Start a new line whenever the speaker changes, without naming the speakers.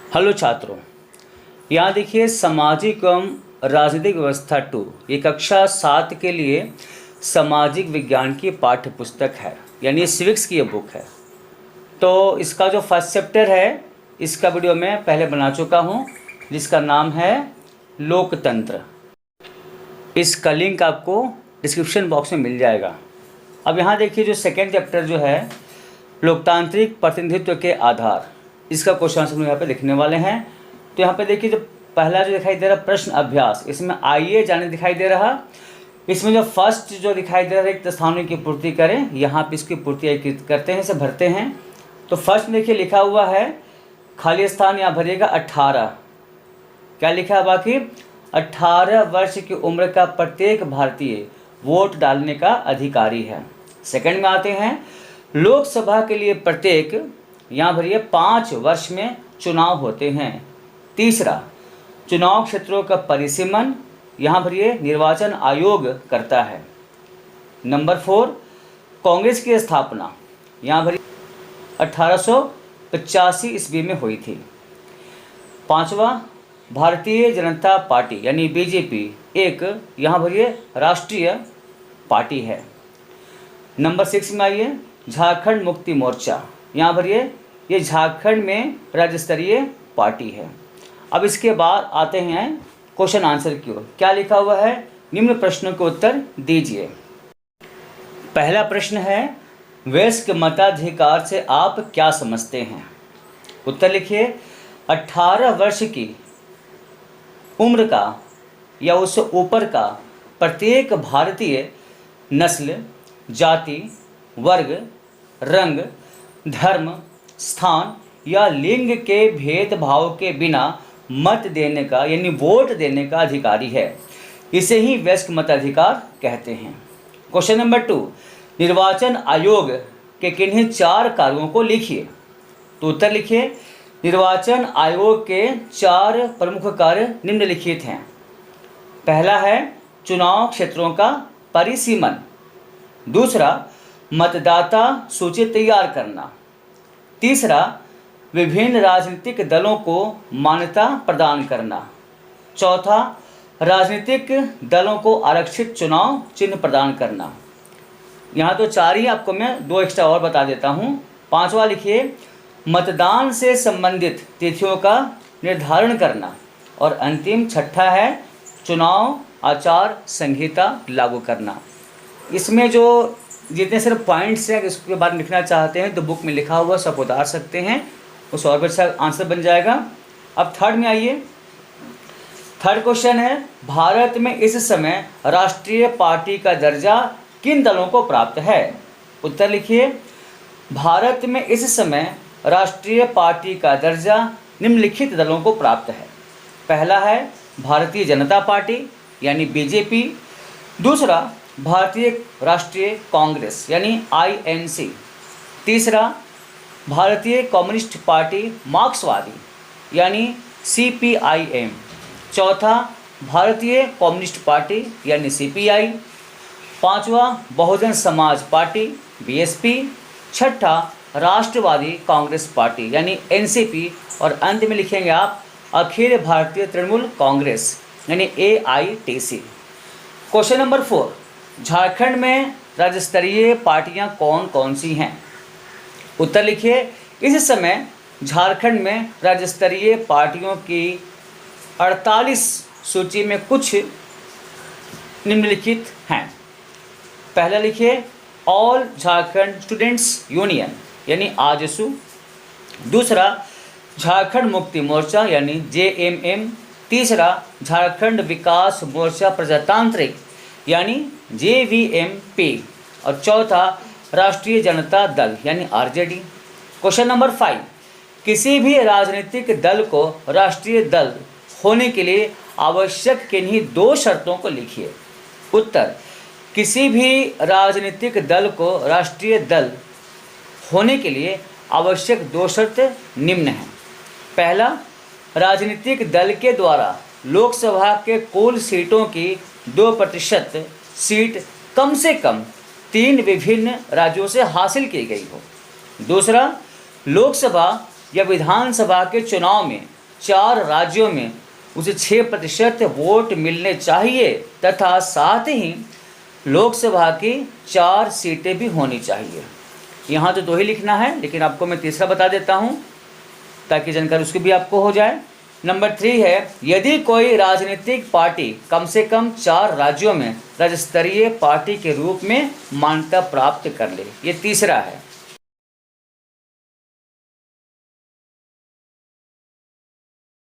Hello छात्रों, यहाँ देखिए सामाजिक एवं राजनीतिक व्यवस्था 2 ये कक्षा 7 के लिए सामाजिक विज्ञान की पाठ्य पुस्तक है, यानी सिविक्स की ये बुक है। तो इसका जो फर्स्ट चैप्टर है इसका वीडियो मैं पहले बना चुका हूँ, जिसका नाम है लोकतंत्र। इसका लिंक आपको डिस्क्रिप्शन बॉक्स में मिल जाएगा। अब यहाँ देखिए जो सेकेंड चैप्टर जो है लोकतांत्रिक प्रतिनिधित्व के आधार, इसका क्वेश्चन आंसर हम यहाँ पे लिखने वाले हैं। तो यहाँ पे देखिए जो पहला जो दिखाई दे रहा प्रश्न अभ्यास, इसमें आइए जाने दिखाई दे रहा। इसमें जो फर्स्ट जो दिखाई दे रहा है रिक्त स्थानों की पूर्ति करें, यहाँ पे इसकी पूर्ति करते हैं, इसे भरते हैं। तो फर्स्ट देखिए लिखा हुआ है खाली स्थान यहाँ भरिएगा 18। क्या लिखा है बाकी 18 वर्ष की उम्र का प्रत्येक भारतीय वोट डालने का अधिकारी है। सेकंड में आते हैं लोकसभा के लिए प्रत्येक यहाँ भरिए 5 वर्ष में चुनाव होते हैं। तीसरा चुनाव क्षेत्रों का परिसीमन यहाँ भरिए निर्वाचन आयोग करता है। नंबर 4 कांग्रेस की स्थापना यहाँ भरिए 1885 ईस्वी में हुई थी। पांचवा भारतीय जनता पार्टी यानी बीजेपी एक यहाँ भरिए राष्ट्रीय पार्टी है। नंबर 6 में आइए झारखंड मुक्ति मोर्चा, यहाँ भरिए ये झारखंड में राज्य स्तरीय पार्टी है। अब इसके बाद आते हैं क्वेश्चन आंसर की ओर। क्या लिखा हुआ है, निम्न प्रश्नों के उत्तर दीजिए। पहला प्रश्न है वयस्क मताधिकार से आप क्या समझते हैं। उत्तर लिखिए 18 वर्ष की उम्र का या उससे ऊपर का प्रत्येक भारतीय नस्ल, जाति, वर्ग, रंग, धर्म, स्थान या लिंग के भेदभाव के बिना मत देने का यानी वोट देने का अधिकारी है। इसे ही वयस्क मताधिकार कहते हैं। क्वेश्चन नंबर 2 निर्वाचन आयोग के किन्हीं 4 कार्यों को लिखिए। तो उत्तर लिखिए निर्वाचन आयोग के 4 प्रमुख कार्य निम्नलिखित हैं। पहला है चुनाव क्षेत्रों का परिसीमन। दूसरा मतदाता सूची तैयार करना। तीसरा विभिन्न राजनीतिक दलों को मान्यता प्रदान करना। चौथा राजनीतिक दलों को आरक्षित चुनाव चिन्ह प्रदान करना। यहाँ तो 4 ही, आपको मैं 2 एक्स्ट्रा और बता देता हूँ। पांचवा लिखिए मतदान से संबंधित तिथियों का निर्धारण करना। और अंतिम छठा है चुनाव आचार संहिता लागू करना। इसमें जो जितने सिर्फ पॉइंट्स हैं इसके बारे में लिखना चाहते हैं तो बुक में लिखा हुआ सब उतार सकते हैं, उस और भी अच्छा आंसर बन जाएगा। अब थर्ड में आइए। थर्ड क्वेश्चन है भारत में इस समय राष्ट्रीय पार्टी का दर्जा किन दलों को प्राप्त है। उत्तर लिखिए भारत में इस समय राष्ट्रीय पार्टी का दर्जा निम्नलिखित दलों को प्राप्त है। पहला है भारतीय जनता पार्टी यानी बीजेपी। दूसरा भारतीय राष्ट्रीय कांग्रेस यानी INC। तीसरा भारतीय कम्युनिस्ट पार्टी मार्क्सवादी यानी CPIM। चौथा भारतीय कम्युनिस्ट पार्टी यानी CPI। पांचवा बहुजन समाज पार्टी BSP। छठा राष्ट्रवादी कांग्रेस पार्टी यानी NCP। और अंत में लिखेंगे आप अखिल भारतीय तृणमूल कांग्रेस यानी AITC। क्वेश्चन नंबर 4 झारखंड में राज्य स्तरीय पार्टियां कौन कौन सी हैं। उत्तर लिखिए इस समय झारखंड में राज्य स्तरीय पार्टियों की 48 सूची में कुछ निम्नलिखित हैं। पहला लिखिए ऑल झारखंड स्टूडेंट्स यूनियन यानी आजसू। दूसरा झारखंड मुक्ति मोर्चा यानी JMM। तीसरा झारखंड विकास मोर्चा प्रजातांत्रिक यानी JVMP। और चौथा राष्ट्रीय जनता दल यानी RJD। क्वेश्चन नंबर 5 किसी भी राजनीतिक दल को राष्ट्रीय दल होने के लिए आवश्यक किन्हीं 2 शर्तों को लिखिए। उत्तर किसी भी राजनीतिक दल को राष्ट्रीय दल होने के लिए आवश्यक 2 शर्त निम्न हैं। पहला राजनीतिक दल के द्वारा लोकसभा के कुल सीटों की 2% सीट कम से कम 3 विभिन्न राज्यों से हासिल की गई हो। दूसरा लोकसभा या विधानसभा के चुनाव में 4 राज्यों में उसे 6% वोट मिलने चाहिए तथा साथ ही लोकसभा की 4 सीटें भी होनी चाहिए। यहाँ तो 2 ही लिखना है, लेकिन आपको मैं तीसरा बता देता हूँ ताकि जानकारी उसकी भी आपको हो जाए। नंबर 3 है, यदि कोई राजनीतिक पार्टी कम से कम 4 राज्यों में राज्य स्तरीय पार्टी के रूप में मान्यता प्राप्त कर ले। ये तीसरा है।